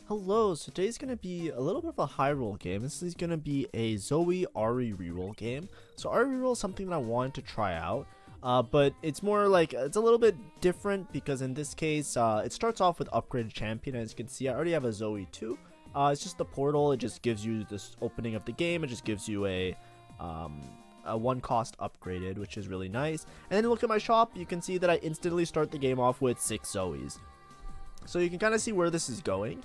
Hello, so today's going to be a little bit of a high roll game. This is going to be a Zoe Ari reroll game. So Ari reroll is something that I wanted to try out, but it's more like, it's a little bit different because in this case, it starts off with upgraded champion. As you can see, I already have a Zoe too. It's just the portal. It just gives you this opening of the game. It just gives you a one cost upgraded, which is really nice. And then look at my shop. You can see that I instantly start the game off with 6 Zoes. So you can kind of see where this is going.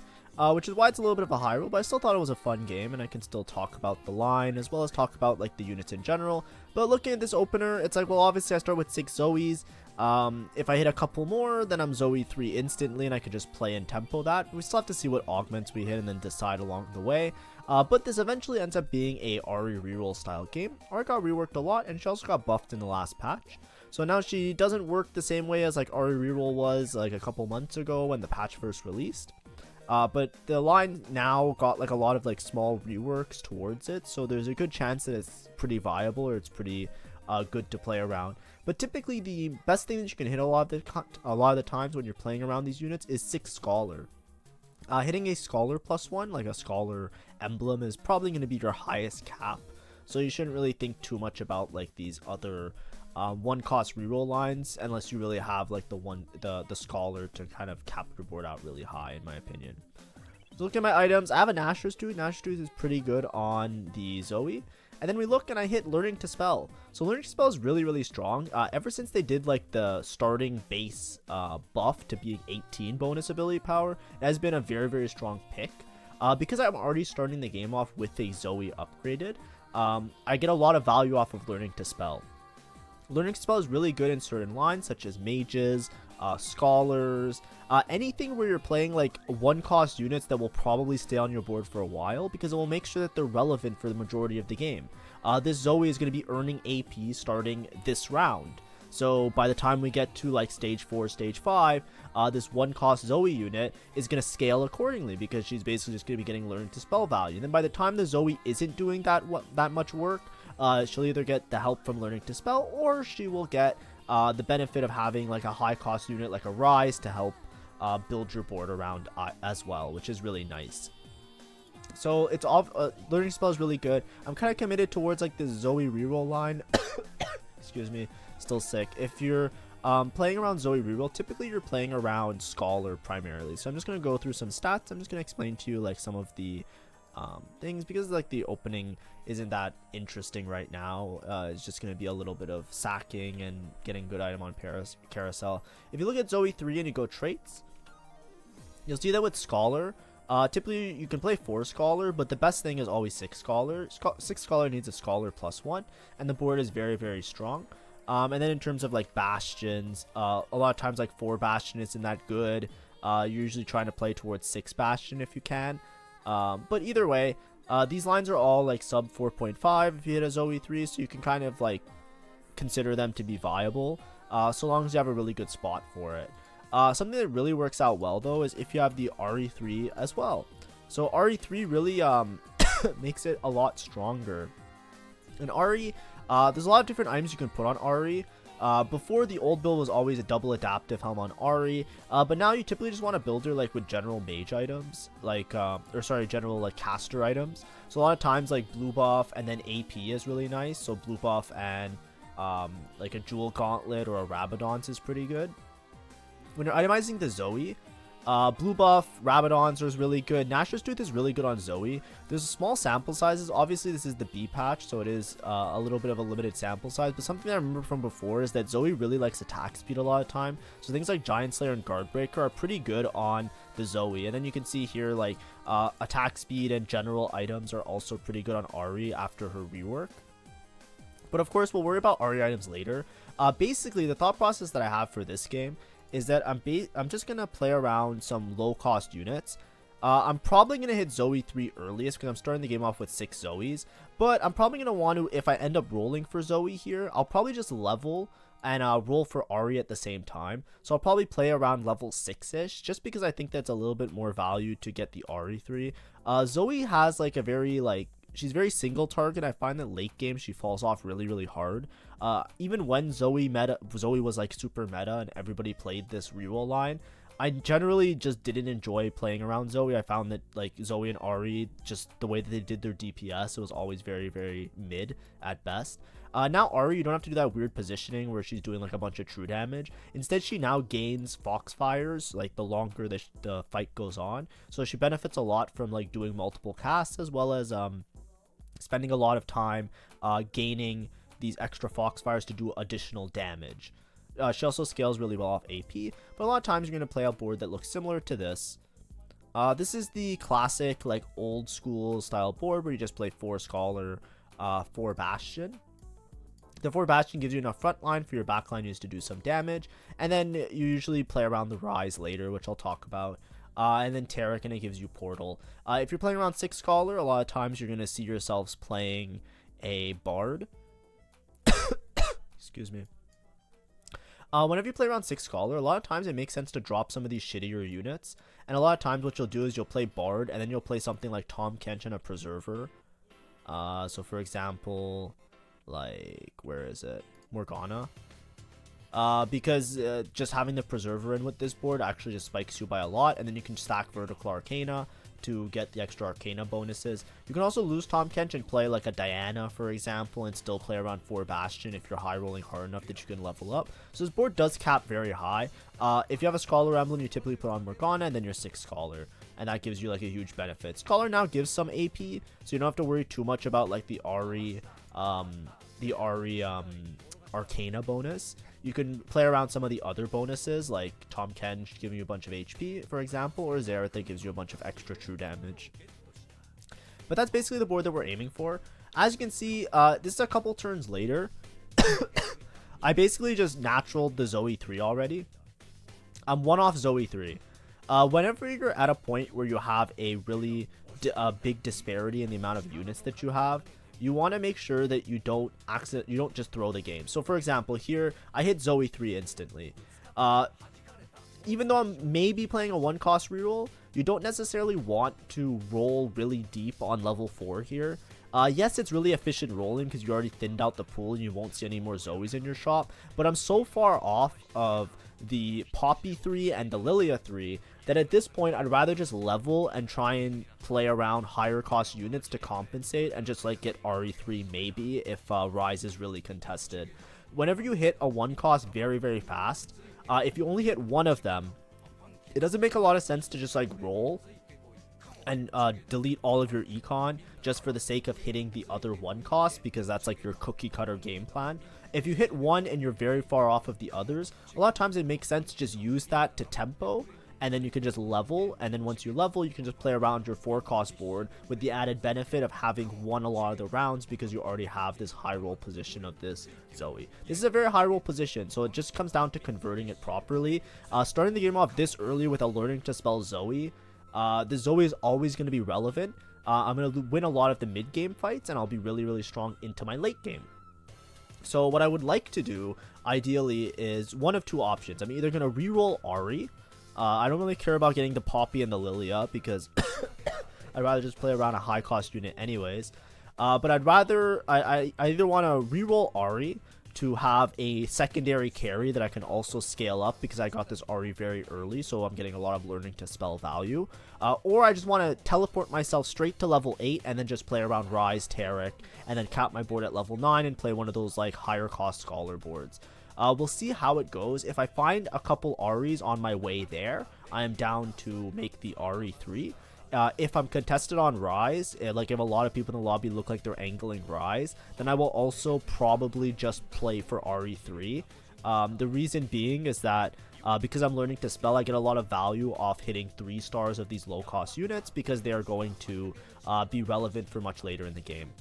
Which is why it's a little bit of a high roll, but I still thought it was a fun game, and I can still talk about the line as well as talk about like the units in general. But looking at this opener, it's like, well, obviously I start with 6 Zoes. If I hit a couple more, then I'm Zoe 3 instantly, and I could just play and tempo that. We still have to see what augments we hit and then decide along the way. But this eventually ends up being a Ari reroll style game. Ari got reworked a lot, and she also got buffed in the last patch. So now she doesn't work the same way as like Ari reroll was like a couple months ago when the patch first released. But the line now got like a lot of like small reworks towards it, so there's a good chance that it's pretty viable or it's pretty good to play around. But typically the best thing that you can hit a lot of the times when you're playing around these units is 6 Scholar. Hitting a Scholar +1, like a Scholar emblem, is probably going to be your highest cap, so you shouldn't really think too much about like these other one cost reroll lines unless you really have like the Scholar to kind of cap your board out really high, in my opinion. So look at my items. I have a Nashor's Tooth. Nashor's Tooth is pretty good on the Zoe. And then we look and I hit Learning to Spell. So Learning to Spell is really strong. Ever since they did like the starting base buff to being 18 bonus ability power, it has been a very strong pick. Because I'm already starting the game off with a Zoe upgraded, I get a lot of value off of Learning to Spell. Learning to Spell is really good in certain lines such as mages, scholars, anything where you're playing like one cost units that will probably stay on your board for a while because it will make sure that they're relevant for the majority of the game. This Zoe is going to be earning AP starting this round. So by the time we get to like stage 4, stage 5, this one cost Zoe unit is going to scale accordingly because she's basically just going to be getting Learning to Spell value. And then by the time the Zoe isn't doing that much work, she'll either get the help from Learning to Spell or she will get the benefit of having like a high cost unit like a Ryze to help build your board around as well, which is really nice. So it's all Learning to Spell is really good. I'm kind of committed towards like the Zoe reroll line. Excuse me, still sick. If you're playing around Zoe reroll, typically you're playing around Scholar primarily. So I'm just going to go through some stats. I'm just going to explain to you like some of the things because like the opening isn't that interesting right now. It's just going to be a little bit of sacking and getting good item on carousel. If you look at Zoe 3 and you go traits, you'll see that with Scholar, typically you can play 4 Scholar, but the best thing is always 6 Scholar. 6 Scholar needs a Scholar +1, and the board is very strong. And then in terms of like bastions, a lot of times like 4 Bastion isn't that good. You're usually trying to play towards 6 Bastion if you can. But either way, these lines are all like sub 4.5 if you hit a Zoe 3, so you can kind of like consider them to be viable, so long as you have a really good spot for it. Something that really works out well though is if you have the RE3 as well. So RE3 really makes it a lot stronger. And RE, there's a lot of different items you can put on RE. Before, the old build was always a double adaptive helm on Ari, but now you typically just want to build her like with general mage items, like general like caster items. So a lot of times like blue buff and then AP is really nice. So blue buff and like a jewel gauntlet or a Rabadons is pretty good. When you're itemizing the Zoe, blue buff, Rabadons is really good. Nashor's Tooth is really good on Zoe. There's small sample sizes. Obviously, this is the B patch, so it is a little bit of a limited sample size. But something I remember from before is that Zoe really likes attack speed a lot of time. So things like Giant Slayer and Guardbreaker are pretty good on the Zoe. And then you can see here like attack speed and general items are also pretty good on Ari after her rework. But of course, we'll worry about Ari items later. Basically, the thought process that I have for this game is that I'm just going to play around some low-cost units. I'm probably going to hit Zoe 3 earliest because I'm starting the game off with 6 Zoes. But I'm probably going to want to, if I end up rolling for Zoe here, I'll probably just level and roll for Ari at the same time. So I'll probably play around level 6-ish just because I think that's a little bit more value to get the Ari 3. Zoe has like a very like she's very single target. I find that late game she falls off really hard. Even when Zoe was like super meta and everybody played this reroll line, I generally just didn't enjoy playing around Zoe. I found that like Zoe and Ari, just the way that they did their DPS, it was always very, very mid at best. Now Ari, you don't have to do that weird positioning where she's doing like a bunch of true damage. Instead, she now gains Foxfires like the longer the fight goes on. So she benefits a lot from like doing multiple casts, as well as spending a lot of time gaining these extra Foxfires to do additional damage. She also scales really well off AP, but a lot of times you're going to play a board that looks similar to this. This is the classic like old school style board where you just play 4 Scholar, 4 Bastion. The 4 Bastion gives you enough front line for your backline used to do some damage, and then you usually play around the Ryze later, which I'll talk about. And then Taric, and it gives you Portal. If you're playing around 6 Scholar, a lot of times you're going to see yourselves playing a Bard. Excuse me. Whenever you play around 6 Scholar, a lot of times it makes sense to drop some of these shittier units. And a lot of times what you'll do is you'll play Bard, and then you'll play something like Tahm Kench and a Preserver. So for example, like, where is it? Morgana. Because just having the Preserver in with this board actually just spikes you by a lot, and then you can stack Vertical Arcana to get the extra Arcana bonuses. You can also lose Tahm Kench and play like a Diana, for example, and still play around 4 Bastion if you're high rolling hard enough that you can level up. So this board does cap very high. If you have a Scholar Emblem, you typically put on Morgana and then your 6 Scholar, and that gives you like a huge benefit. Scholar now gives some AP, so you don't have to worry too much about like the Ari Arcana bonus. You can play around some of the other bonuses, like Tahm Kench giving you a bunch of HP, for example, or Xerath that gives you a bunch of extra true damage. But that's basically the board that we're aiming for. As you can see, this is a couple turns later. I basically just naturaled the Zoe 3 already. I'm one off Zoe 3. Whenever you're at a point where you have a really big disparity in the amount of units that you have, you want to make sure that you don't just throw the game. So for example, here I hit Zoe 3 instantly. Even though I'm maybe playing a 1-cost reroll, you don't necessarily want to roll really deep on level 4 here. Yes, it's really efficient rolling because you already thinned out the pool and you won't see any more Zoes in your shop, but I'm so far off of the Poppy 3 and the Lilia 3 that at this point I'd rather just level and try and play around higher cost units to compensate and just like get RE3 maybe if Ryze is really contested. Whenever you hit a 1-cost very, very fast, if you only hit one of them, it doesn't make a lot of sense to just like roll and delete all of your econ just for the sake of hitting the other 1-cost, because that's like your cookie cutter game plan. If you hit one and you're very far off of the others, a lot of times it makes sense to just use that to tempo, and then you can just level, and then once you level, you can just play around your 4-cost board with the added benefit of having won a lot of the rounds because you already have this high roll position of this Zoe. This is a very high roll position, so it just comes down to converting it properly. Starting the game off this early with a learning to spell Zoe, the Zoe is always going to be relevant. I'm going to win a lot of the mid-game fights, and I'll be really, really strong into my late game. So what I would like to do, ideally, is one of two options. I'm either going to reroll Ari. I don't really care about getting the Poppy and the Lilia because I'd rather just play around a high-cost unit anyways. But I'd rather, I either want to reroll Ari to have a secondary carry that I can also scale up because I got this Ari very early, so I'm getting a lot of learning to spell value. Or I just want to teleport myself straight to level 8 and then just play around Ryze, Taric, and then cap my board at level 9 and play one of those like higher cost Scholar boards. We'll see how it goes. If I find a couple Aris on my way there, I am down to make the Ari 3. If I'm contested on Ryze, like if a lot of people in the lobby look like they're angling Ryze, then I will also probably just play for RE3. The reason being is that because I'm learning to spell, I get a lot of value off hitting 3 stars of these low cost units because they are going to be relevant for much later in the game.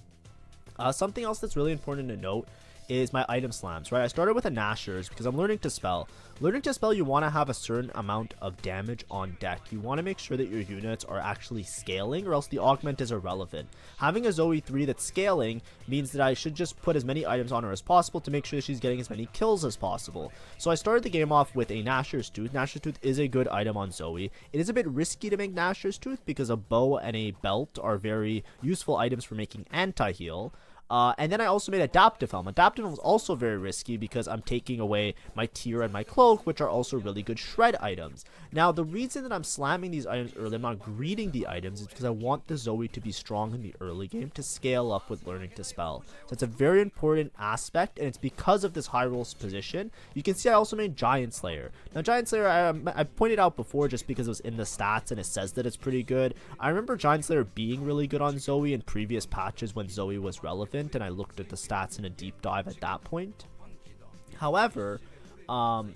Something else that's really important to note is my item slams, right? I started with a Nashers because I'm learning to spell. Learning to spell, you want to have a certain amount of damage on deck. You want to make sure that your units are actually scaling, or else the augment is irrelevant. Having a Zoe 3 that's scaling means that I should just put as many items on her as possible to make sure that she's getting as many kills as possible. So I started the game off with a Nashor's Tooth. Nashor's Tooth is a good item on Zoe. It is a bit risky to make Nashor's Tooth because a bow and a belt are very useful items for making anti-heal. And then I also made Adaptive Helm. Adaptive Helm is also very risky because I'm taking away my Tear and my Cloak, which are also really good shred items. Now, the reason that I'm slamming these items early, I'm not greeting the items, is because I want the Zoe to be strong in the early game to scale up with learning to spell. So it's a very important aspect, and it's because of this high roll position. You can see I also made Giant Slayer. Now, Giant Slayer, I pointed out before just because it was in the stats and it says that it's pretty good. I remember Giant Slayer being really good on Zoe in previous patches when Zoe was relevant, and I looked at the stats in a deep dive at that point. However, I'm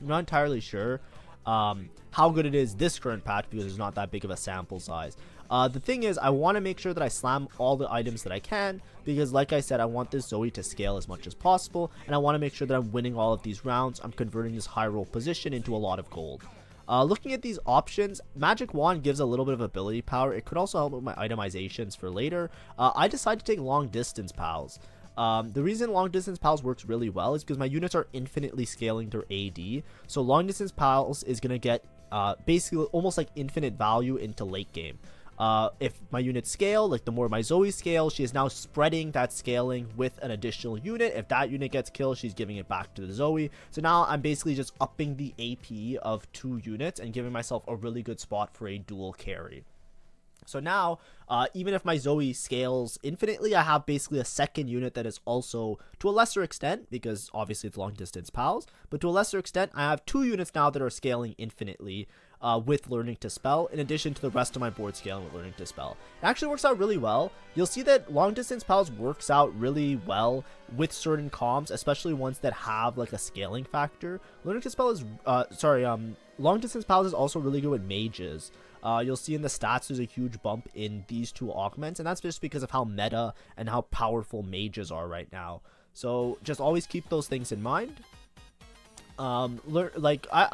not entirely sure how good it is this current patch because there's not that big of a sample size. The thing is, I want to make sure that I slam all the items that I can because, like I said, I want this Zoe to scale as much as possible, and I want to make sure that I'm winning all of these rounds. I'm converting this high roll position into a lot of gold. Looking at these options, Magic Wand gives a little bit of ability power. It could also help with my itemizations for later. I decided to take Long Distance Pals. The reason Long Distance Pals works really well is because my units are infinitely scaling their AD. So Long Distance Pals is going to get basically almost like infinite value into late game. If my units scale, like the more my Zoe scales, she is now spreading that scaling with an additional unit. If that unit gets killed, she's giving it back to the Zoe. So now I'm basically just upping the AP of 2 units and giving myself a really good spot for a dual carry. So now, even if my Zoe scales infinitely, I have basically a second unit that is also, to a lesser extent, because obviously it's long distance pals, but to a lesser extent, I have 2 units now that are scaling infinitely with learning to spell, in addition to the rest of my board scaling with learning to spell. It actually works out really well. You'll see that long distance pals works out really well with certain comps, especially ones that have like a scaling factor. Learning to spell is, long distance pals is also really good with mages. You'll see in the stats there's a huge bump in these 2 augments, and that's just because of how meta and how powerful mages are right now. So just always keep those things in mind. I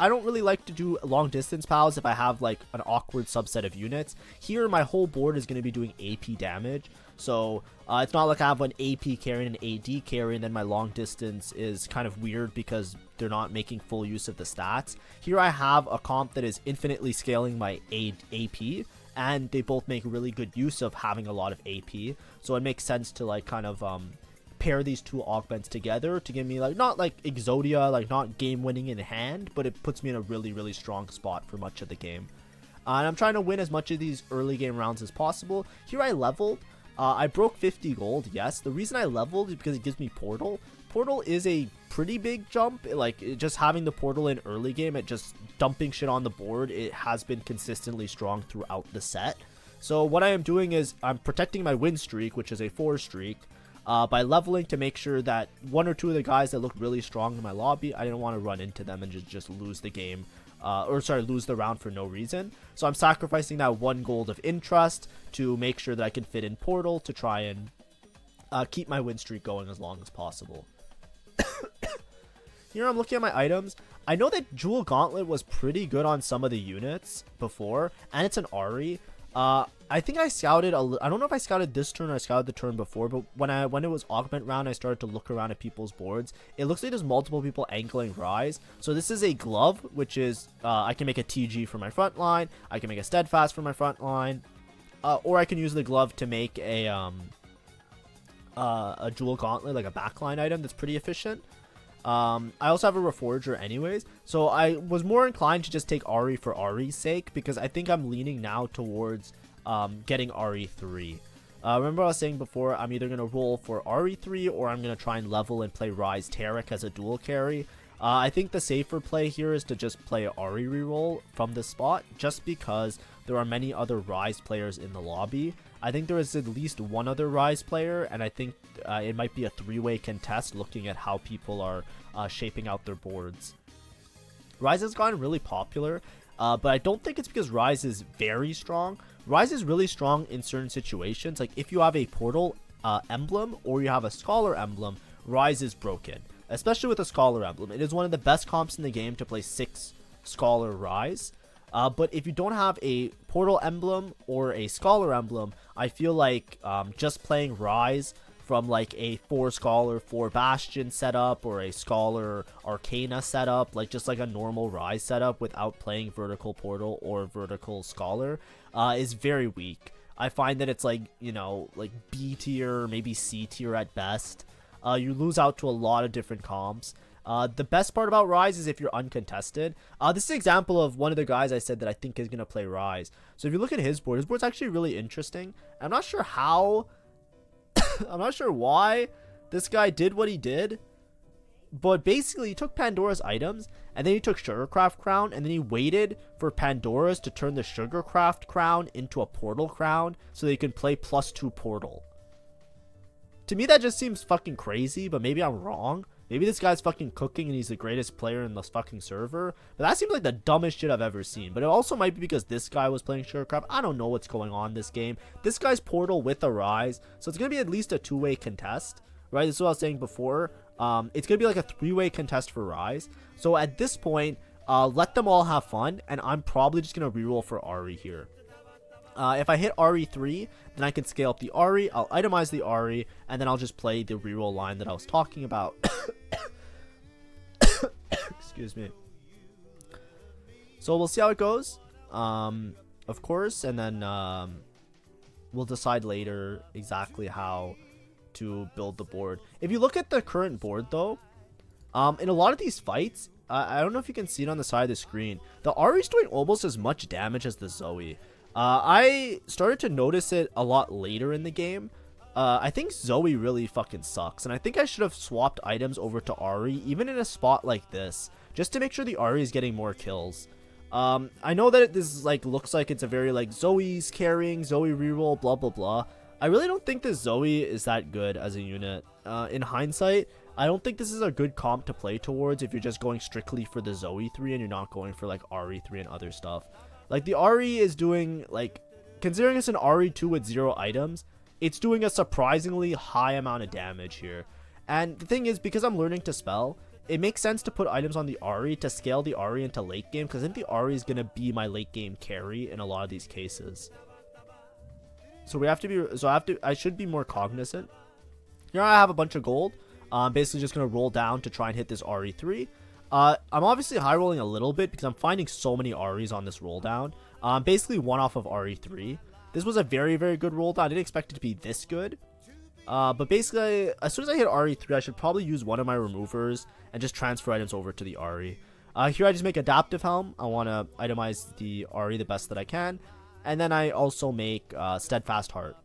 don't really like to do long distance pals if I have like an awkward subset of units. Here my whole board is going to be doing AP damage, so it's not like I have an AP carry and an AD carry and then my long distance is kind of weird because they're not making full use of the stats. Here I have a comp that is infinitely scaling my AP, and they both make really good use of having a lot of AP, so it makes sense to like kind of pair these 2 augments together to give me like not like Exodia, like not game winning in hand, but it puts me in a really strong spot for much of the game. And I'm trying to win as much of these early game rounds as possible. Here I leveled. I broke 50 gold, yes. The reason I leveled is because it gives me Portal. Portal is a pretty big jump. Just having the Portal in early game, it just dumping shit on the board, it has been consistently strong throughout the set. So what I am doing is I'm protecting my win streak, which is a 4 streak, by leveling to make sure that 1 or 2 of the guys that look really strong in my lobby, I didn't want to run into them and just lose the game, lose the round for no reason. So I'm sacrificing that 1 gold of interest to make sure that I can fit in Portal to try and keep my win streak going as long as possible. Here I'm looking at my items. I know that Jewel Gauntlet was pretty good on some of the units before, and it's an Ari. I think I scouted I don't know if I scouted this turn or I scouted the turn before, but when it was Augment round, I started to look around at people's boards. It looks like there's multiple people angling Ryze. So this is a glove, which is I can make a TG for my front line, I can make a steadfast for my front line, or I can use the glove to make a Jewel Gauntlet, like a backline item that's pretty efficient. I also have a Reforger anyways, so I was more inclined to just take Ari for Ari's sake, because I think I'm leaning now towards getting RE3. Remember I was saying before, I'm either going to roll for RE3 or I'm going to try and level and play Ryze Tarek as a dual carry. I think the safer play here is to just play Ari reroll from this spot, just because there are many other Ryze players in the lobby. I think there is at least 1 other Ryze player, and I think it might be a 3-way contest looking at how people are shaping out their boards. Ryze has gotten really popular, but I don't think it's because Ryze is very strong. Ryze is really strong in certain situations, like if you have a Portal emblem or you have a Scholar emblem, Ryze is broken. Especially with a Scholar emblem. It is one of the best comps in the game to play 6 Scholar Ryze. But if you don't have a Portal emblem or a Scholar emblem, I feel like just playing Ryze from like a 4 Scholar, 4 Bastion setup or a Scholar Arcana setup, like just like a normal Ryze setup without playing Vertical Portal or Vertical Scholar, is very weak. I find that it's like, you know, like B tier, maybe C tier at best. You lose out to a lot of different comps. The best part about Ryze is if you're uncontested. This is an example of one of the guys I said that I think is going to play Ryze. So if you look at his board's actually really interesting. I'm not sure how, I'm not sure why this guy did what he did. But basically, he took Pandora's items, and then he took Sugarcraft Crown, and then he waited for Pandora's to turn the Sugarcraft Crown into a Portal Crown, so they can play +2 Portal. To me, that just seems fucking crazy, but maybe I'm wrong. Maybe this guy's fucking cooking, and he's the greatest player in this fucking server. But that seems like the dumbest shit I've ever seen. But it also might be because this guy was playing Sugarcraft. I don't know what's going on in this game. This guy's Portal with a Ryze, so it's going to be at least a 2-way contest. Right, this is what I was saying before. It's gonna be like a 3-way contest for Ryze. So at this point, let them all have fun, and I'm probably just gonna reroll for Ahri here. If I hit RE3, then I can scale up the Ahri. I'll itemize the Ahri, and then I'll just play the reroll line that I was talking about. Excuse me. So we'll see how it goes, of course, and then we'll decide later exactly how to build the board. If you look at the current board though, in a lot of these fights, I don't know if you can see it on the side of the screen, the Ahri's doing almost as much damage as the Zoe. I started to notice it a lot later in the game. I think Zoe really fucking sucks, and I think I should have swapped items over to Ahri, even in a spot like this, just to make sure the Ahri is getting more kills. I know that this like looks like it's a very like Zoe's carrying, Zoe reroll, blah blah blah. I really don't think this Zoe is that good as a unit. In hindsight, I don't think this is a good comp to play towards if you're just going strictly for the Zoe 3 and you're not going for like Ahri 3 and other stuff. Like the Ahri is doing, like, considering it's an Ahri 2 with 0 items, it's doing a surprisingly high amount of damage here. And the thing is, because I'm learning to spell, it makes sense to put items on the Ahri to scale the Ahri into late game, because I think the Ahri is going to be my late game carry in a lot of these cases. So we have to be, I should be more cognizant. Here I have a bunch of gold. I'm basically just going to roll down to try and hit this RE3. I'm obviously high rolling a little bit because I'm finding so many Ahris on this roll down. Basically one off of RE3. This was a very, very good roll down. I didn't expect it to be this good. But basically, as soon as I hit RE3, I should probably use one of my removers and just transfer items over to the Ahri. Here I just make Adaptive Helm. I want to itemize the Ahri the best that I can. And then I also make Steadfast Heart.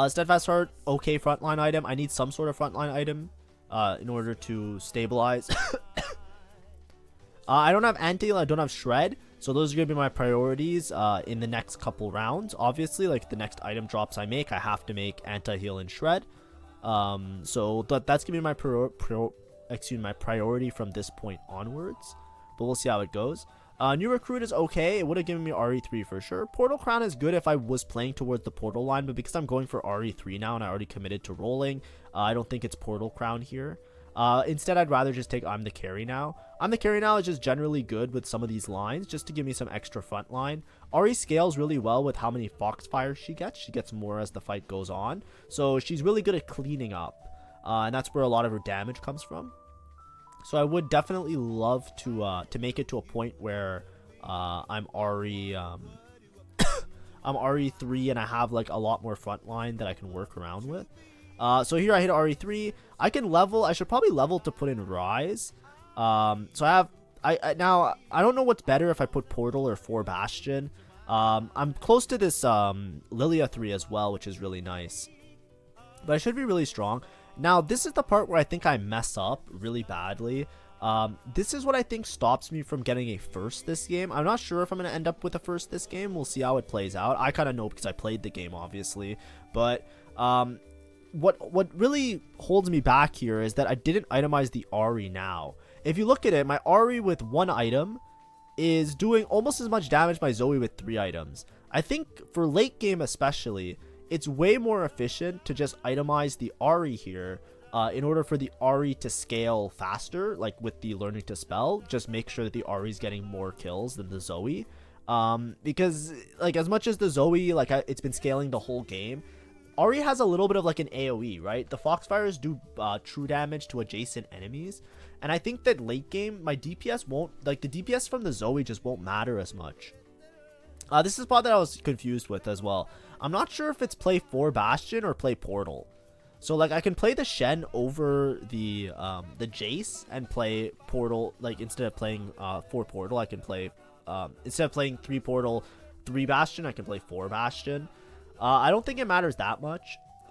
Steadfast Heart, okay frontline item. I need some sort of frontline item in order to stabilize. I don't have Anti-Heal, I don't have Shred. So those are going to be my priorities in the next couple rounds. Obviously, like the next item drops I make, I have to make Anti-Heal and Shred. So that's going to be my priority from this point onwards. But we'll see how it goes. New Recruit is okay. It would have given me RE3 for sure. Portal Crown is good if I was playing towards the Portal line, but because I'm going for RE3 now and I already committed to rolling, I don't think it's Portal Crown here. Instead, I'd rather just take I'm the Carry Now. I'm the Carry Now is just generally good with some of these lines, just to give me some extra front line. Ahri scales really well with how many Foxfires she gets. She gets more as the fight goes on. So she's really good at cleaning up. And that's where a lot of her damage comes from. So I would definitely love to make it to a point where I'm Ahri I'm RE3 and I have like a lot more frontline that I can work around with. So here I hit RE3. I can level. I should probably level to put in Ryze. So now I don't know what's better if I put Portal or 4 Bastion. I'm close to this Lilia 3 as well, which is really nice. But I should be really strong. Now, this is the part where I think I mess up really badly. This is what I think stops me from getting a first this game. I'm not sure if I'm going to end up with a first this game. We'll see how it plays out. I kind of know because I played the game, obviously. But what really holds me back here is that I didn't itemize the Ahri now. If you look at it, my Ahri with 1 item is doing almost as much damage as my Zoe with 3 items. I think for late game especially, it's way more efficient to just itemize the Ahri here in order for the Ahri to scale faster, like with the learning to spell. Just make sure that the Ahri is getting more kills than the Zoe. Because like as much as the Zoe, like it's been scaling the whole game, Ahri has a little bit of like an AoE, right? The Foxfires do true damage to adjacent enemies. And I think that late game, my DPS won't, like the DPS from the Zoe just won't matter as much. This is the spot that I was confused with as well. I'm not sure if it's play 4 Bastion or play Portal. So like I can play the Shen over the Jace and play Portal. Like instead of playing 4 Portal, I can play instead of playing 3 Portal, 3 Bastion, I can play 4 Bastion. I don't think it matters that much.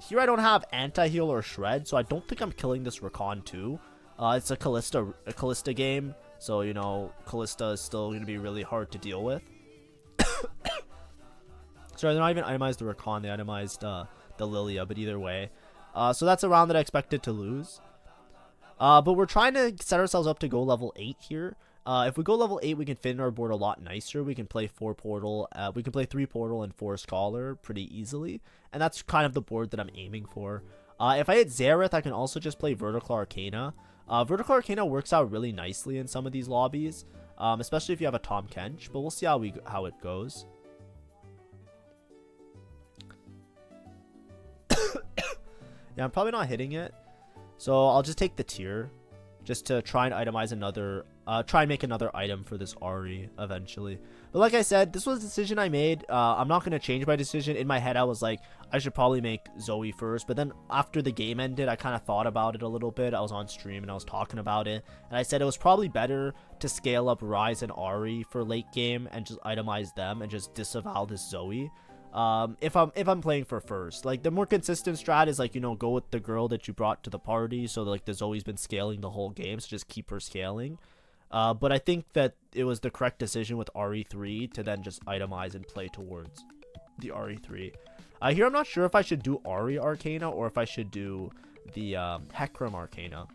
Here I don't have anti-heal or shred, so I don't think I'm killing this Rakan too. It's a Kalista game, so you know Kalista is still going to be really hard to deal with. Sorry, they're not even itemized the Rakan, they itemized the Lilia, but either way. So that's a round that I expected to lose. But we're trying to set ourselves up to go level 8 here. If we go level 8, we can fit in our board a lot nicer. We can play 4 Portal, we can play 3 Portal and 4 Scholar pretty easily. And that's kind of the board that I'm aiming for. If I hit Xerath, I can also just play Vertical Arcana. Vertical Arcana works out really nicely in some of these lobbies, especially if you have a Tahm Kench, but we'll see how it goes. Yeah, I'm probably not hitting it, so I'll just take the tier just to try and itemize another, try and make another item for this Ahri eventually. But like I said, this was a decision I made. I'm not going to change my decision. In my head, I was like, I should probably make Zoe first. But then after the game ended, I kind of thought about it a little bit. I was on stream and I was talking about it. And I said it was probably better to scale up Ryze and Ahri for late game and just itemize them and just disavow this Zoe. If I'm playing for first, like the more consistent strat is like, you know, go with the girl that you brought to the party. So like the Zoe's been scaling the whole game, so just keep her scaling. But I think that it was the correct decision with RE3 to then just itemize and play towards the RE3. Here I'm not sure if I should do Ahri Arcana or if I should do the Hecarim Arcana.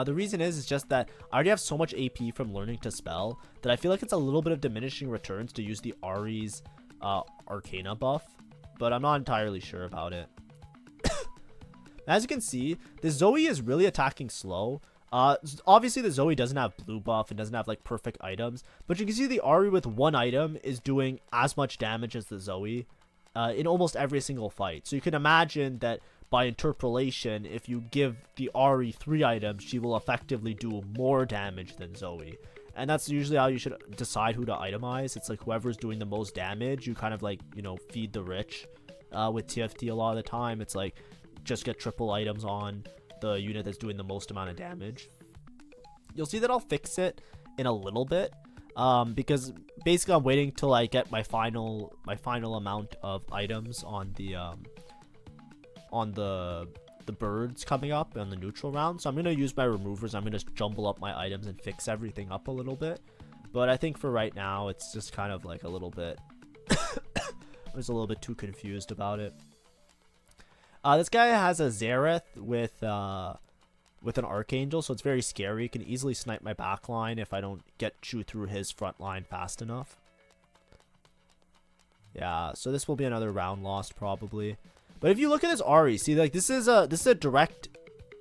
The reason is just that I already have so much AP from learning to spell that I feel like it's a little bit of diminishing returns to use the Ahri's Arcana buff, but I'm not entirely sure about it. As you can see, the Zoe is really attacking slow. Obviously the Zoe doesn't have blue buff and doesn't have like perfect items, but you can see the Ahri with 1 item is doing as much damage as the Zoe in almost every single fight. So you can imagine that by interpolation, if you give the Ahri 3 items, she will effectively do more damage than Zoe. And that's usually how you should decide who to itemize. It's like whoever's doing the most damage, you kind of like, you know, feed the rich. With TFT a lot of the time, it's like just get triple items on the unit that's doing the most amount of damage. You'll see that I'll fix it in a little bit, because basically I'm waiting till I get my final amount of items on the birds coming up on the neutral round. So I'm going to use my removers. I'm going to jumble up my items and fix everything up a little bit. But I think for right now, it's just kind of like a little bit I was a little bit too confused about it. This guy has a Xerath with an Archangel, so it's very scary. He can easily snipe my back line if I don't chew through his front line fast enough. Yeah, so this will be another round lost probably. But if you look at this Ahri, see, like this is a direct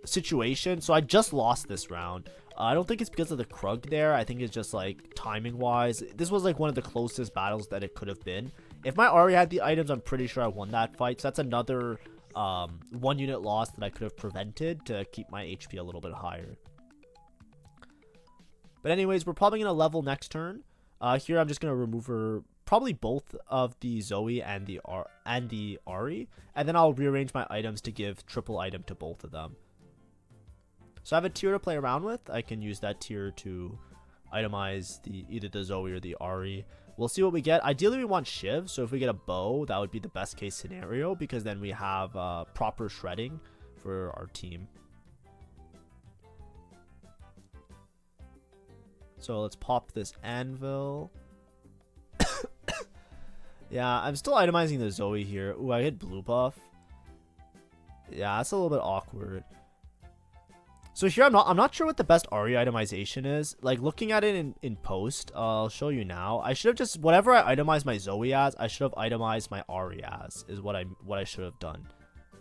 situation. So I just lost this round. I don't think it's because of the Krug there. I think it's just like timing wise. This was like one of the closest battles that it could have been. If my Ahri had the items, I'm pretty sure I won that fight. So that's another 1 unit loss that I could have prevented to keep my HP a little bit higher. But anyways, we're probably going to level next turn. Here I'm just going to remove her, probably both of the Zoe and the Ahri, and then I'll rearrange my items to give triple item to both of them. So I have a tier to play around with. I can use that tier to itemize either the Zoe or the Ahri. We'll see what we get. Ideally we want Shiv, so if we get a bow, that would be the best case scenario, because then we have proper shredding for our team. So let's pop this anvil. Yeah, I'm still itemizing the Zoe here. Ooh, I hit blue buff. Yeah, that's a little bit awkward. So here I'm not sure what the best Ahri itemization is. Like looking at it in post, I'll show you now. I should have just, whatever I itemize my Zoe as, I should have itemized my Ahri as, is what I should have done.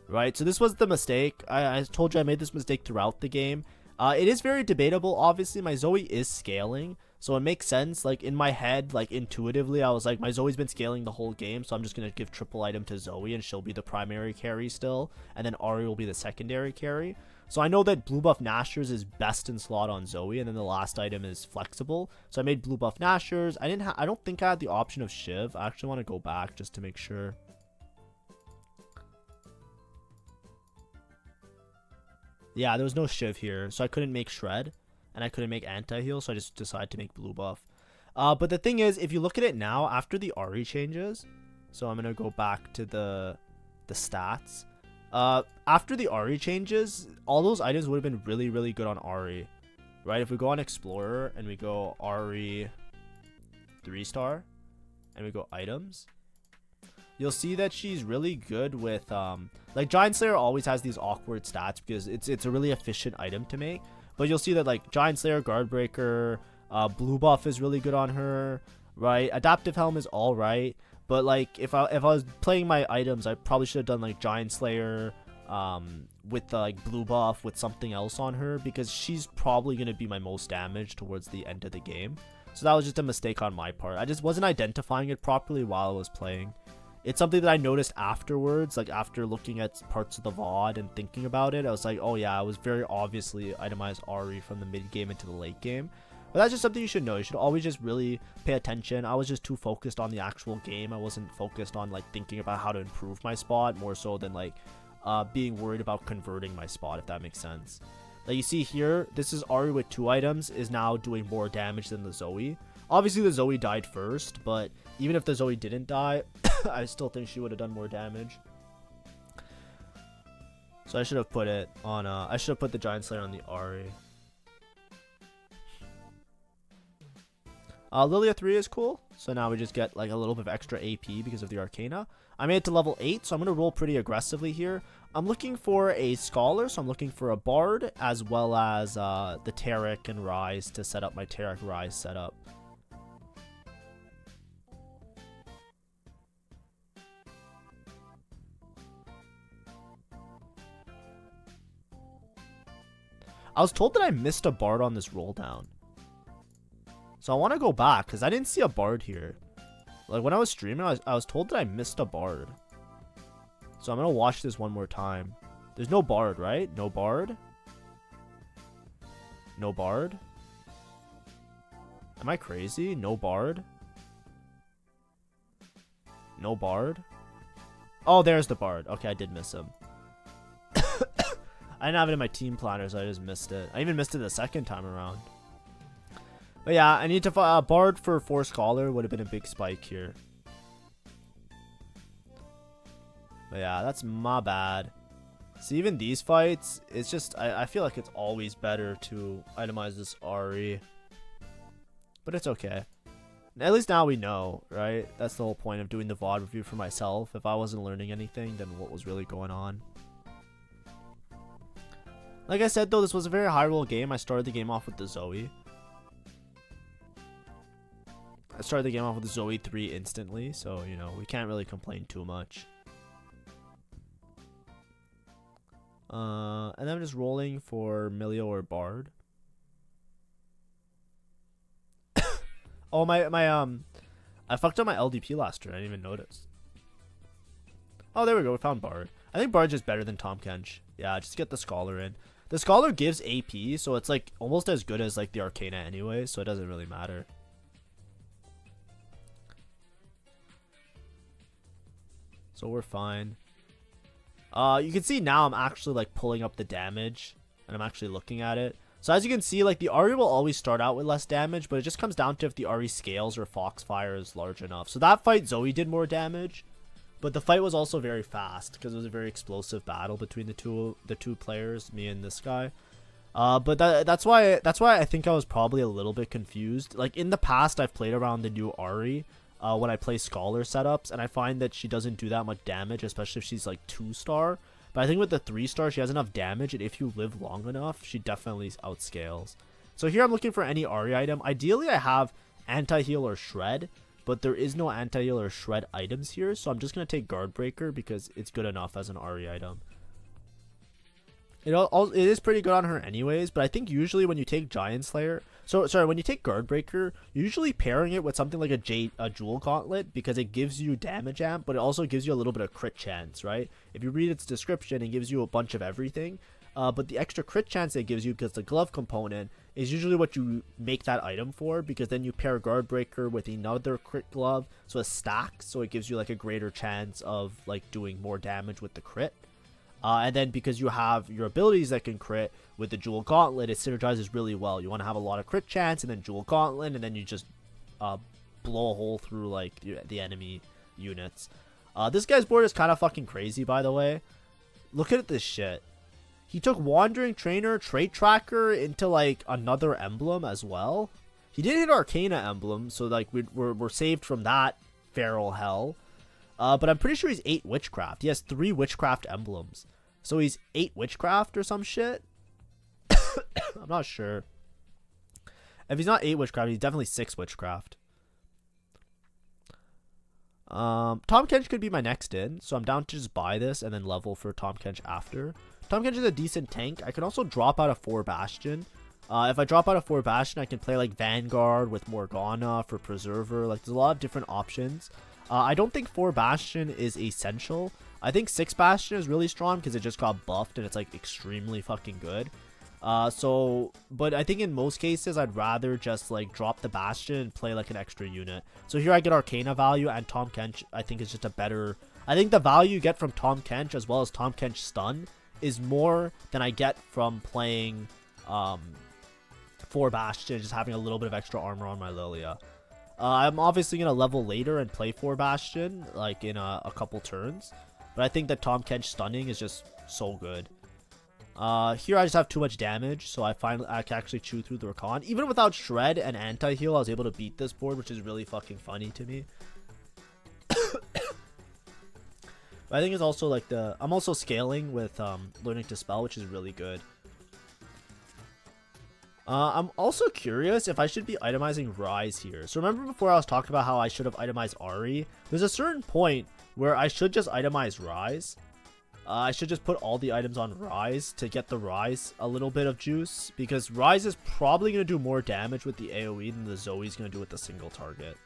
Right? So this was the mistake. I told you I made this mistake throughout the game. It is very debatable. Obviously, my Zoe is scaling, so it makes sense. Like in my head, like intuitively, I was like, my Zoe's been scaling the whole game, so I'm just gonna give triple item to Zoe, and she'll be the primary carry still, and then Ahri will be the secondary carry. So I know that blue buff Nashers is best in slot on Zoe, and then the last item is flexible. So I made blue buff Nashers. I don't think I had the option of Shiv. I actually want to go back just to make sure. Yeah, there was no Shiv here, so I couldn't make Shred, and I couldn't make anti-heal, so I just decided to make blue buff. But the thing is, if you look at it now, after the Ahri changes, so I'm gonna go back to the stats. After the Ahri changes, all those items would have been really, really good on Ahri, right? If we go on Explorer and we go Ahri 3-star, and we go items, you'll see that she's really good with like Giant Slayer always has these awkward stats because it's a really efficient item to make. But you'll see that like Giant Slayer, Guard Breaker, blue buff is really good on her, right? Adaptive Helm is all right, but like if I was playing my items, I probably should have done like Giant Slayer with the like blue buff with something else on her, because she's probably gonna be my most damage towards the end of the game. So that was just a mistake on my part. I just wasn't identifying it properly while I was playing. It's something that I noticed afterwards, like after looking at parts of the VOD and thinking about it. I was like, oh yeah, I was very obviously itemized Ahri from the mid game into the late game. But that's just something you should know. You should always just really pay attention. I was just too focused on the actual game. I wasn't focused on like thinking about how to improve my spot more so than like being worried about converting my spot, if that makes sense. Like you see here, this is Ahri with 2 items is now doing more damage than the Zoe. Obviously the Zoe died first, but even if the Zoe didn't die, I still think she would have done more damage. So I should have put it on I should have put the Giant Slayer on the Ahri. Lilia 3 is cool, so now we just get like a little bit of extra AP because of the Arcana. I made it to level 8, so I'm going to roll pretty aggressively here. I'm looking for a Scholar, so I'm looking for a Bard, as well as the Taric and Ryze to set up my Taric Ryze setup. I was told that I missed a Bard on this roll down. So I want to go back because I didn't see a Bard here. Like when I was streaming, I was told that I missed a Bard. So I'm going to watch this one more time. There's no Bard, right? No Bard? No Bard? Am I crazy? No Bard? No Bard? Oh, there's the Bard. Okay, I did miss him. I didn't have it in my team planner, so I just missed it. I even missed it the second time around. But yeah, I need to Bard for 4 Scholar would have been a big spike here. But yeah, that's my bad. See, even these fights, it's just, I feel like it's always better to itemize this Ahri. But it's okay. At least now we know, right? That's the whole point of doing the VOD review for myself. If I wasn't learning anything, then what was really going on? Like I said though, this was a very high roll game. I started the game off with the Zoe. I started the game off with the Zoe 3 instantly, so you know, we can't really complain too much. And then I'm just rolling for Milio or Bard. Oh I fucked up my LDP last turn, I didn't even notice. Oh, there we go, we found Bard. I think Bard's just better than Tahm Kench. Yeah, just get the Scholar in. The Scholar gives AP, so it's like almost as good as like the Arcana anyway, so it doesn't really matter. So we're fine. You can see now I'm actually like pulling up the damage, and I'm actually looking at it. So as you can see, like the Ahri will always start out with less damage, but it just comes down to if the Ahri scales or Foxfire is large enough. So that fight, Zoe did more damage. But the fight was also very fast because it was a very explosive battle between the two players, me and this guy. But that's why I think I was probably a little bit confused. Like in the past, I've played around the new Ahri when I play Scholar setups, and I find that she doesn't do that much damage, especially if she's like 2-star. But I think with the 3-star, she has enough damage, and if you live long enough, she definitely outscales. So here I'm looking for any Ahri item. Ideally, I have anti-heal or shred. But there is no anti-heal or shred items here, so I'm just going to take Guard Breaker because it's good enough as an Ahri item. It is pretty good on her anyways, but I think usually when you take Giant Slayer... when you take Guard Breaker, you're usually pairing it with something like a Jewel Gauntlet because it gives you damage amp, but it also gives you a little bit of crit chance, right? If you read its description, it gives you a bunch of everything. but the extra crit chance it gives you, because the glove component is usually what you make that item for, because then you pair guard breaker with another crit glove, so it stacks, so it gives you like a greater chance of like doing more damage with the crit. And then because you have your abilities that can crit with the Jewel Gauntlet, it synergizes really well. You want to have a lot of crit chance and then Jewel Gauntlet, and then you just blow a hole through like the enemy units. This guy's board is kind of fucking crazy, by the way. Look at this shit. He took Wandering Trainer, Trait Tracker into like another emblem as well. He did hit Arcana emblem, so like we're saved from that feral hell. But I'm pretty sure he's 8 Witchcraft. He has 3 Witchcraft emblems. So he's 8 Witchcraft or some shit? I'm not sure. If he's not 8 Witchcraft, he's definitely 6 Witchcraft. Tom Kench could be my next in, so I'm down to just buy this and then level for Tom Kench after. Tom Kench is a decent tank. I can also drop out a 4 Bastion. If I drop out a 4 Bastion, I can play like Vanguard with Morgana for Preserver. Like, there's a lot of different options. I don't think 4 Bastion is essential. I think 6 Bastion is really strong because it just got buffed and it's like extremely fucking good. But I think in most cases, I'd rather just like drop the Bastion and play like an extra unit. So here I get Arcana value, and Tom Kench I think is just a better... I think the value you get from Tom Kench as well as Tom Kench stun is more than I get from playing 4 Bastion, just having a little bit of extra armor on my Lilia. I'm obviously going to level later and play 4 Bastion, like in a couple turns. But I think that Tom Kench stunning is just so good. Here I just have too much damage, so I can actually chew through the Econ. Even without Shred and Anti-Heal, I was able to beat this board, which is really fucking funny to me. But I think it's also like I'm also scaling with Learning to Spell, which is really good. I'm also curious if I should be itemizing Ryze here. So remember before I was talking about how I should have itemized Ahri? There's a certain point where I should just itemize Ryze. I should just put all the items on Ryze to get the Ryze a little bit of juice, because Ryze is probably going to do more damage with the AoE than the Zoe's going to do with the single target.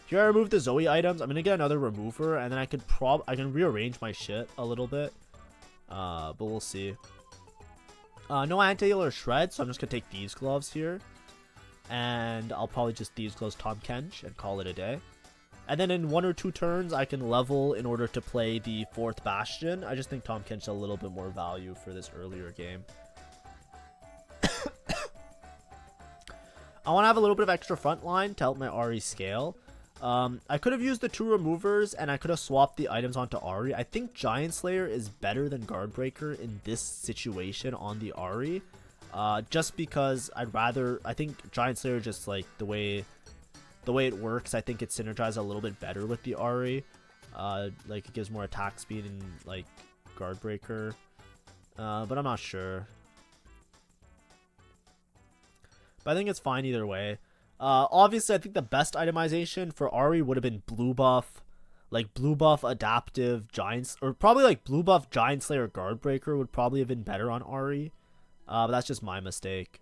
Here I remove the Zoe items. I'm going to get another remover, and then I can rearrange my shit a little bit. But we'll see. No anti-heal or shred, so I'm just going to take Thieves Gloves here. And I'll probably just Thieves Gloves Tom Kench and call it a day. And then in 1 or 2 turns, I can level in order to play the 4th Bastion. I just think Tom Kench is a little bit more value for this earlier game. I want to have a little bit of extra front line to help my Ahri scale. I could have used the 2 removers, and I could have swapped the items onto Ahri. I think Giant Slayer is better than Guard Breaker in this situation on the Ahri. Just because I think Giant Slayer just like the way it works, I think it synergizes a little bit better with the Ahri. Like it gives more attack speed and like Guard Breaker. But I'm not sure. But I think it's fine either way. Obviously, I think the best itemization for Ahri would have been blue buff, like blue buff adaptive Giants, or probably like blue buff Giant Slayer Guard Breaker would probably have been better on Ahri. But that's just my mistake.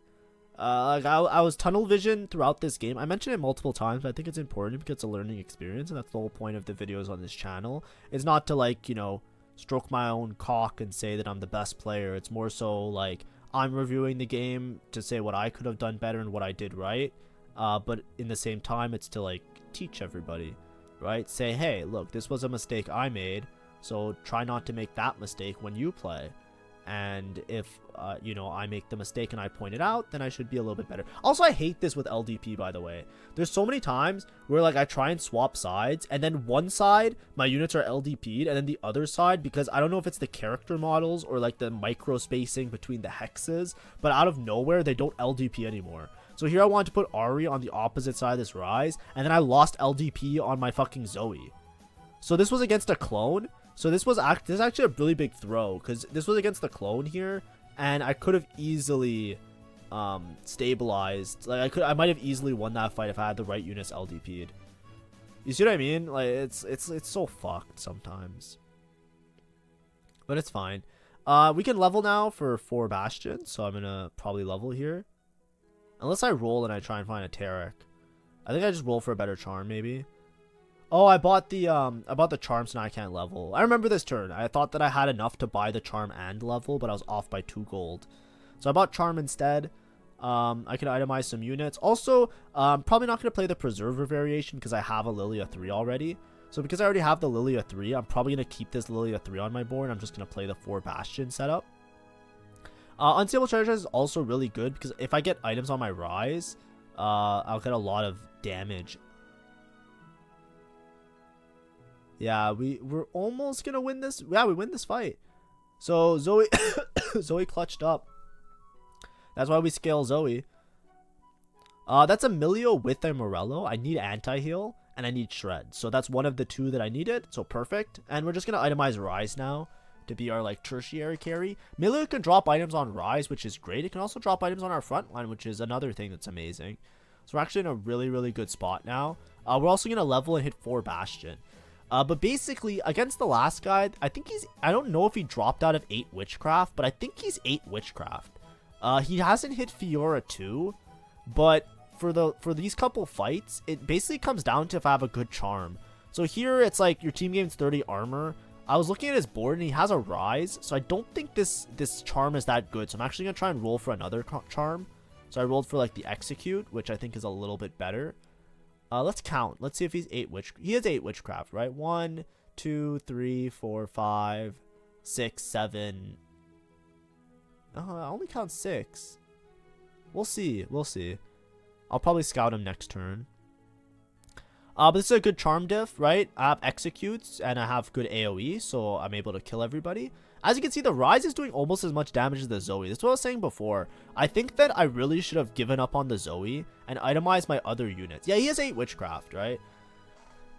Like I was tunnel vision throughout this game. I mentioned it multiple times, but I think it's important because it's a learning experience, and that's the whole point of the videos on this channel. It's not to like, you know, stroke my own cock and say that I'm the best player. It's more so like I'm reviewing the game to say what I could have done better and what I did right. But in the same time, it's to like teach everybody, right? Say, hey, look, this was a mistake I made, so try not to make that mistake when you play. And if you know, I make the mistake and I point it out, then I should be a little bit better. Also, I hate this with LDP, by the way. There's so many times where like I try and swap sides, and then one side my units are LDP'd, and then the other side, because I don't know if it's the character models or like the micro spacing between the hexes, but out of nowhere they don't LDP anymore. So here I wanted to put Ahri on the opposite side of this Ryze, and then I lost LDP on my fucking Zoe. So this was against a clone. So this is actually a really big throw, because this was against the clone here, and I could have easily stabilized. Like I might have easily won that fight if I had the right units LDP'd. You see what I mean? Like it's so fucked sometimes. But it's fine. We can level now for 4 Bastions, so I'm gonna probably level here. Unless I roll and I try and find a Tarek. I think I just roll for a better charm, maybe. Oh, I bought the charm, so now I can't level. I remember this turn. I thought that I had enough to buy the charm and level, but I was off by 2 gold. So I bought charm instead. I can itemize some units. Also, probably not going to play the preserver variation because I have a Lilia 3 already. So because I already have the Lilia 3, I'm probably going to keep this Lilia 3 on my board. I'm just going to play the 4 Bastion setup. Unstable Treasure is also really good because if I get items on my Ryze, I'll get a lot of damage. Yeah, we're almost going to win this. Yeah, we win this fight. So Zoe Zoe clutched up. That's why we scale Zoe. That's a Milio with a Morello. I need anti-heal and I need shred. So that's one of the 2 that I needed. So perfect. And we're just going to itemize Ryze now to be our like tertiary carry. Milio can drop items on Ryze, which is great. It can also drop items on our front line, which is another thing that's amazing. So we're actually in a really, really good spot now. We're also going to level and hit 4 Bastion. But basically, against the last guy, I don't know if he dropped out of 8 Witchcraft, but I think he's 8 Witchcraft. He hasn't hit Fiora 2, but for these couple fights, it basically comes down to if I have a good charm. So here, it's like your team gains 30 armor. I was looking at his board, and he has a Ryze, so I don't think this charm is that good. So I'm actually going to try and roll for another charm. So I rolled for like the Execute, which I think is a little bit better. Let's count. Let's see if he's 8 Witchcraft. He has 8 Witchcraft, right? 1, 2, 3, 4, 5, 6, 7. I only count 6. We'll see. We'll see. I'll probably scout him next turn. But this is a good charm diff, right? I have executes and I have good AoE, so I'm able to kill everybody. As you can see, the Ryze is doing almost as much damage as the Zoe. That's what I was saying before. I think that I really should have given up on the Zoe and itemized my other units. Yeah, he has 8 Witchcraft, right?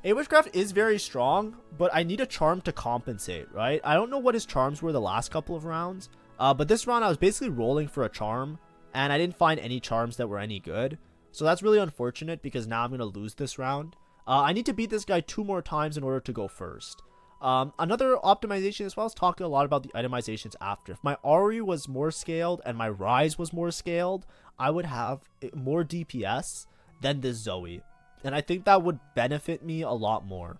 8 Witchcraft is very strong, but I need a charm to compensate, right? I don't know what his charms were the last couple of rounds, but this round I was basically rolling for a charm, and I didn't find any charms that were any good. So that's really unfortunate because now I'm going to lose this round. I need to beat this guy 2 more times in order to go first. Another optimization as well as talking a lot about the itemizations after. If my Ahri was more scaled and my Ryze was more scaled, I would have more DPS than this Zoe. And I think that would benefit me a lot more.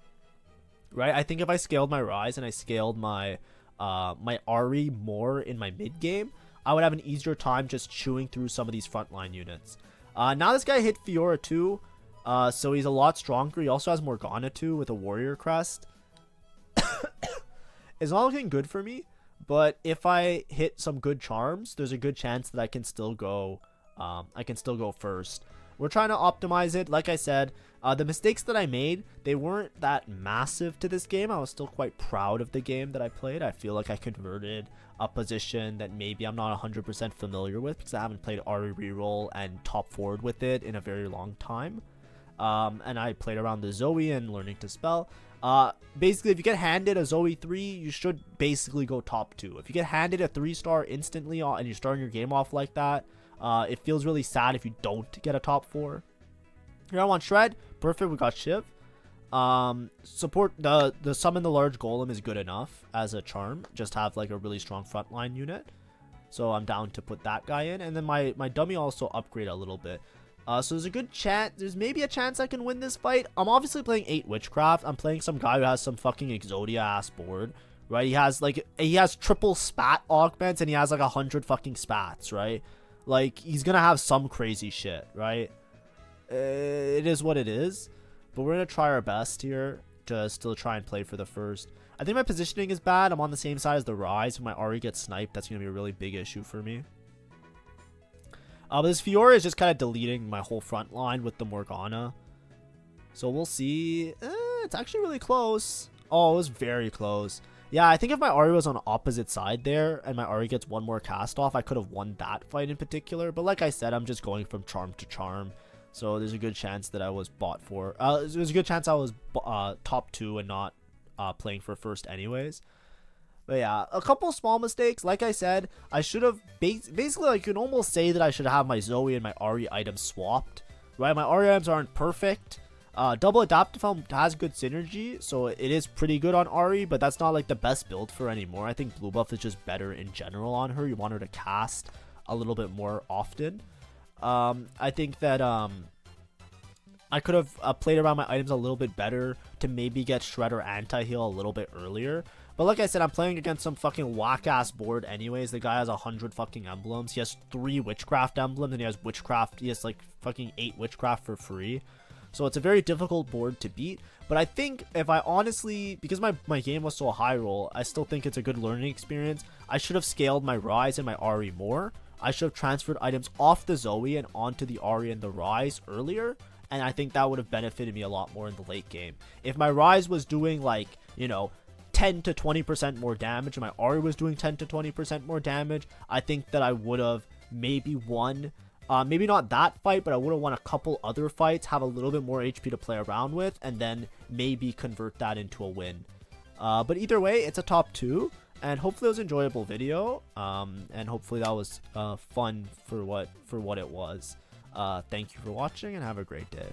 Right? I think if I scaled my Ryze and I scaled my my Ahri more in my mid game, I would have an easier time just chewing through some of these frontline units. Now this guy hit Fiora 2, so he's a lot stronger. He also has Morgana 2 with a Warrior Crest. It's not looking good for me, but if I hit some good charms, there's a good chance that I can still go first. We're trying to optimize it. Like I said, the mistakes that I made, they weren't that massive to this game. I was still quite proud of the game that I played. I feel like I converted a position that maybe I'm not 100% familiar with because I haven't played Ahri Reroll and top forward with it in a very long time. And I played around the Zoe and learning to spell. Basically, if you get handed a Zoe 3, you should basically go top 2. If you get handed a 3-star instantly and you're starting your game off like that, it feels really sad if you don't get a top 4. Here I want Shred. Perfect, we got Shiv. Support the summon the large golem is good enough as a charm. Just have like a really strong frontline unit. So I'm down to put that guy in. And then my dummy also upgrade a little bit. So there's a good chance, there's maybe a chance I can win this fight. I'm obviously playing 8 Witchcraft. I'm playing some guy who has some fucking Exodia ass board, right? He has triple spat augments and he has like 100 fucking spats, right? Like he's gonna have some crazy shit, right? It is what it is, but we're gonna try our best here to still try and play for the first. I think my positioning is bad. I'm on the same side as the Ryze. If my Ahri gets sniped, that's gonna be a really big issue for me. But this Fiora is just kind of deleting my whole front line with the Morgana. So we'll see. It's actually really close. Oh, it was very close. Yeah, I think if my Ahri was on the opposite side there and my Ahri gets one more cast off, I could have won that fight in particular. But like I said, I'm just going from charm to charm. So there's a good chance that I was bought for. There's a good chance I was top 2 and not playing for first anyways. But yeah, a couple small mistakes. Like I said, I should have basically, I can almost say that I should have my Zoe and my Ahri items swapped, right? My Ahri items aren't perfect. Double Adaptive Helm has good synergy, so it is pretty good on Ahri, but that's not like the best build for her anymore. I think blue buff is just better in general on her. You want her to cast a little bit more often. I think that I could have played around my items a little bit better to maybe get Shred or Anti-Heal a little bit earlier. But like I said, I'm playing against some fucking whack-ass board anyways. The guy has 100 fucking emblems. He has 3 Witchcraft emblems, and he has Witchcraft. He has like fucking 8 Witchcraft for free. So it's a very difficult board to beat. But I think if I honestly, because my game was so high roll, I still think it's a good learning experience. I should have scaled my Ryze and my Ahri more. I should have transferred items off the Zoe and onto the Ahri and the Ryze earlier. And I think that would have benefited me a lot more in the late game. If my Ryze was doing like, you know, 10 to 20% more damage and my Ahri was doing 10 to 20% more damage, I think that I would have maybe won. Maybe not that fight, but I would have won a couple other fights, have a little bit more HP to play around with, and then maybe convert that into a win. But either way, it's a top 2, and hopefully it was an enjoyable video, and hopefully that was fun for what it was. Thank you for watching, and have a great day.